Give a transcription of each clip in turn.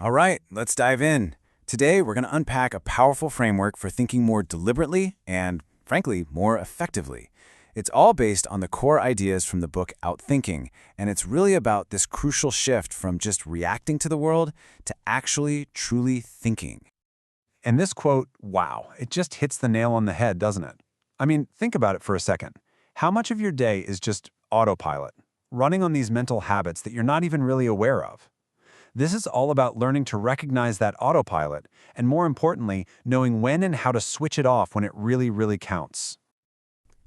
All right, let's dive in. Today, we're going to unpack a powerful framework for thinking more deliberately and, frankly, more effectively. It's all based on the core ideas from the book Outthinking, and it's really about this crucial shift from just reacting to the world to actually, truly thinking. And this quote, wow, it just hits the nail on the head, doesn't it? I mean, think about it for a second. How much of your day is just autopilot, running on these mental habits that you're not even really aware of? This is all about learning to recognize that autopilot, and more importantly, knowing when and how to switch it off when it really counts.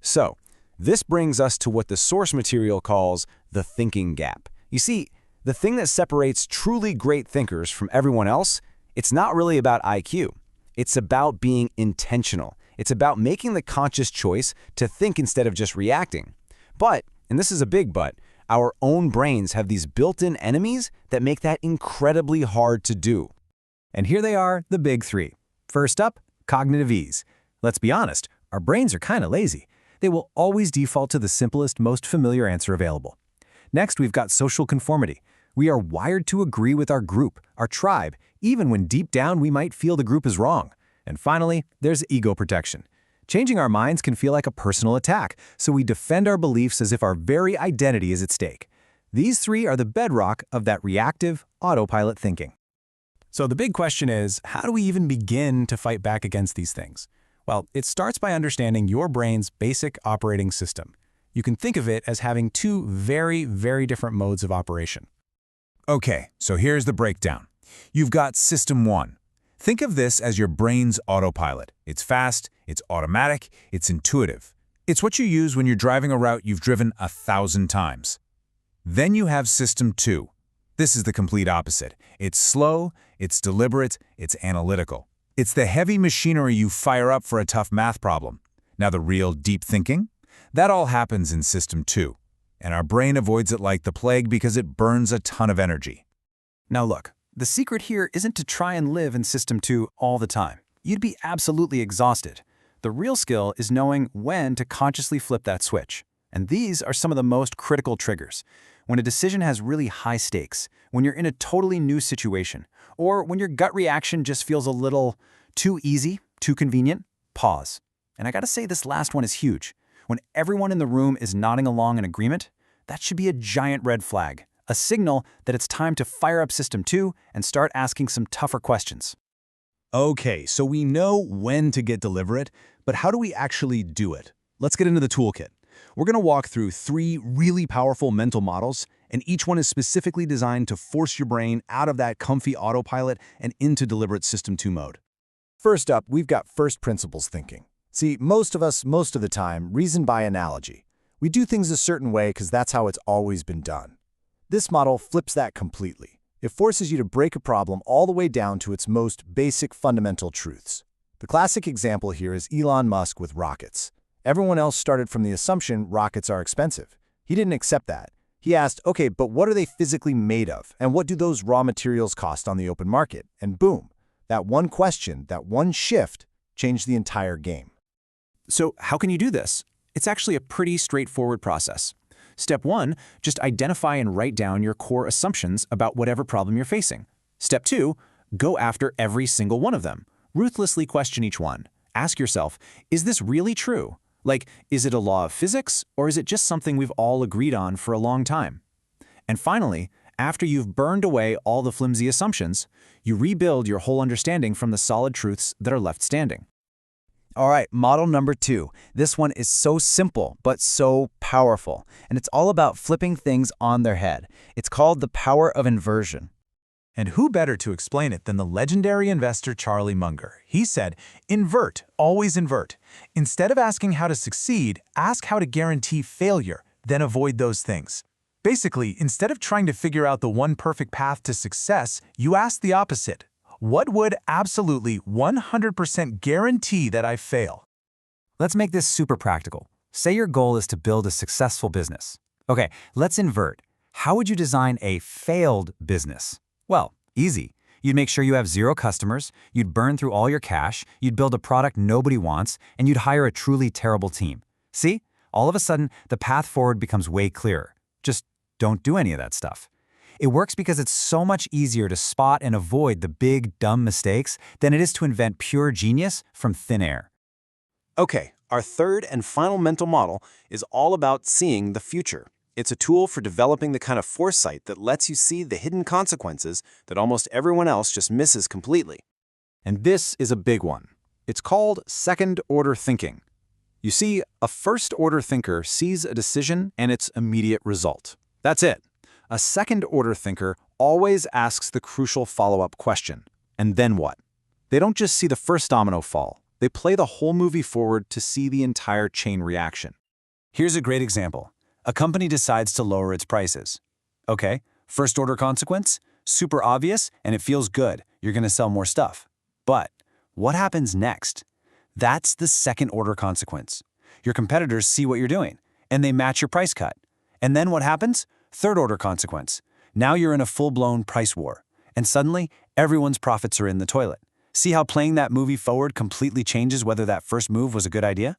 So, this brings us to what the source material calls the thinking gap. You see, the thing that separates truly great thinkers from everyone else, it's not really about IQ. It's about being intentional. It's about making the conscious choice to think instead of just reacting. But, and this is a big but, our own brains have these built-in enemies that make that incredibly hard to do. And here they are, the big three. First up, cognitive ease. Let's be honest, our brains are kind of lazy. They will always default to the simplest, most familiar answer available. Next, we've got social conformity. We are wired to agree with our group, our tribe, even when deep down we might feel the group is wrong. And finally, there's ego protection. Changing our minds can feel like a personal attack, so we defend our beliefs as if our very identity is at stake. These three are the bedrock of that reactive, autopilot thinking. So the big question is, how do we even begin to fight back against these things? Well, it starts by understanding your brain's basic operating system. You can think of it as having two very different modes of operation. Okay, so here's the breakdown. You've got System 1. Think of this as your brain's autopilot. It's fast, it's automatic, it's intuitive. It's what you use when you're driving a route you've driven 1,000 times. Then you have System 2. This is the complete opposite. It's slow, it's deliberate, it's analytical. It's the heavy machinery you fire up for a tough math problem. Now the real deep thinking? That all happens in System 2. And our brain avoids it like the plague because it burns a ton of energy. Now look, the secret here isn't to try and live in System 2 all the time. You'd be absolutely exhausted. The real skill is knowing when to consciously flip that switch. And these are some of the most critical triggers. When a decision has really high stakes, when you're in a totally new situation, or when your gut reaction just feels a little too easy, too convenient, pause. And I gotta say this last one is huge. When everyone in the room is nodding along in agreement, that should be a giant red flag, a signal that it's time to fire up System 2 and start asking some tougher questions. Okay, so we know when to get deliberate, but how do we actually do it? Let's get into the toolkit. We're going to walk through 3 really powerful mental models, and each one is specifically designed to force your brain out of that comfy autopilot and into deliberate System 2 mode. First up, we've got first principles thinking. See, most of us, most of the time, reason by analogy. We do things a certain way because that's how it's always been done. This model flips that completely. It forces you to break a problem all the way down to its most basic fundamental truths. The classic example here is Elon Musk with rockets. Everyone else started from the assumption rockets are expensive. He didn't accept that. He asked, okay, but what are they physically made of? And what do those raw materials cost on the open market? And boom, that one question, that one shift, changed the entire game. So how can you do this? It's actually a pretty straightforward process. Step 1, just identify and write down your core assumptions about whatever problem you're facing. Step 2, go after every single one of them. Ruthlessly question each one. Ask yourself, is this really true? Like, is it a law of physics, or is it just something we've all agreed on for a long time? And finally, after you've burned away all the flimsy assumptions, you rebuild your whole understanding from the solid truths that are left standing. All right, model number 2. This one is so simple, but so powerful. And it's all about flipping things on their head. It's called the power of inversion. And who better to explain it than the legendary investor Charlie Munger? He said, invert, always invert. Instead of asking how to succeed, ask how to guarantee failure, then avoid those things. Basically, instead of trying to figure out the one perfect path to success, you ask the opposite. What would absolutely 100% guarantee that I fail? Let's make this super practical. Say your goal is to build a successful business. Okay, let's invert. How would you design a failed business? Well, easy. You'd make sure you have 0 customers, you'd burn through all your cash, you'd build a product nobody wants, and you'd hire a truly terrible team. See? All of a sudden, the path forward becomes way clearer. Just don't do any of that stuff. It works because it's so much easier to spot and avoid the big, dumb mistakes than it is to invent pure genius from thin air. Okay, our third and final mental model is all about seeing the future. It's a tool for developing the kind of foresight that lets you see the hidden consequences that almost everyone else just misses completely. And this is a big one. It's called second-order thinking. You see, a first-order thinker sees a decision and its immediate result. That's it. A second-order thinker always asks the crucial follow-up question. And then what? They don't just see the first domino fall. They play the whole movie forward to see the entire chain reaction. Here's a great example. A company decides to lower its prices. Okay, first-order consequence? Super obvious, and it feels good. You're going to sell more stuff. But what happens next? That's the second-order consequence. Your competitors see what you're doing, and they match your price cut. And then what happens? Third-order consequence. Now you're in a full-blown price war, and suddenly everyone's profits are in the toilet. See how playing that movie forward completely changes whether that first move was a good idea?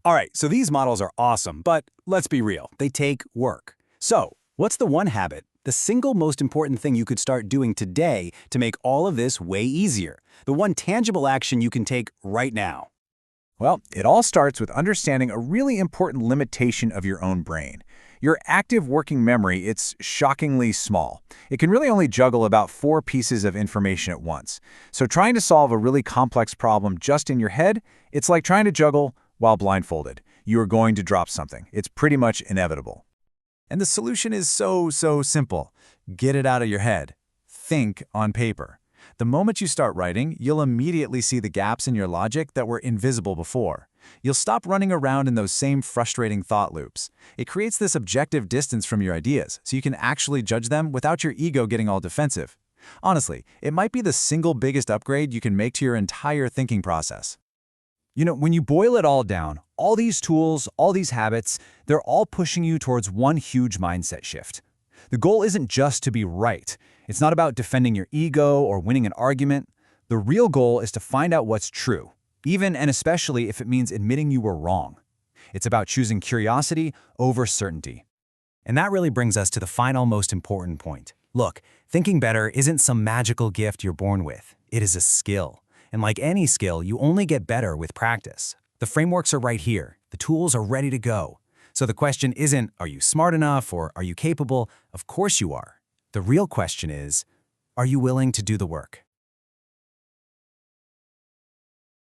All right, so these models are awesome, but let's be real, they take work. So, what's the one habit, the single most important thing you could start doing today to make all of this way easier? The one tangible action you can take right now? Well, it all starts with understanding a really important limitation of your own brain. Your active working memory, it's shockingly small. It can really only juggle about 4 pieces of information at once. So trying to solve a really complex problem just in your head, it's like trying to juggle while blindfolded. You are going to drop something. It's pretty much inevitable. And the solution is so simple. Get it out of your head. Think on paper. The moment you start writing, you'll immediately see the gaps in your logic that were invisible before. You'll stop running around in those same frustrating thought loops. It creates this objective distance from your ideas, so you can actually judge them without your ego getting all defensive. Honestly, it might be the single biggest upgrade you can make to your entire thinking process. You know, when you boil it all down, all these tools, all these habits, they're all pushing you towards one huge mindset shift. The goal isn't just to be right. It's not about defending your ego or winning an argument. The real goal is to find out what's true, even and especially if it means admitting you were wrong. It's about choosing curiosity over certainty. And that really brings us to the final most important point. Look, thinking better isn't some magical gift you're born with. It is a skill. And like any skill, you only get better with practice. The frameworks are right here. The tools are ready to go. So the question isn't, are you smart enough or are you capable? Of course you are. The real question is, are you willing to do the work?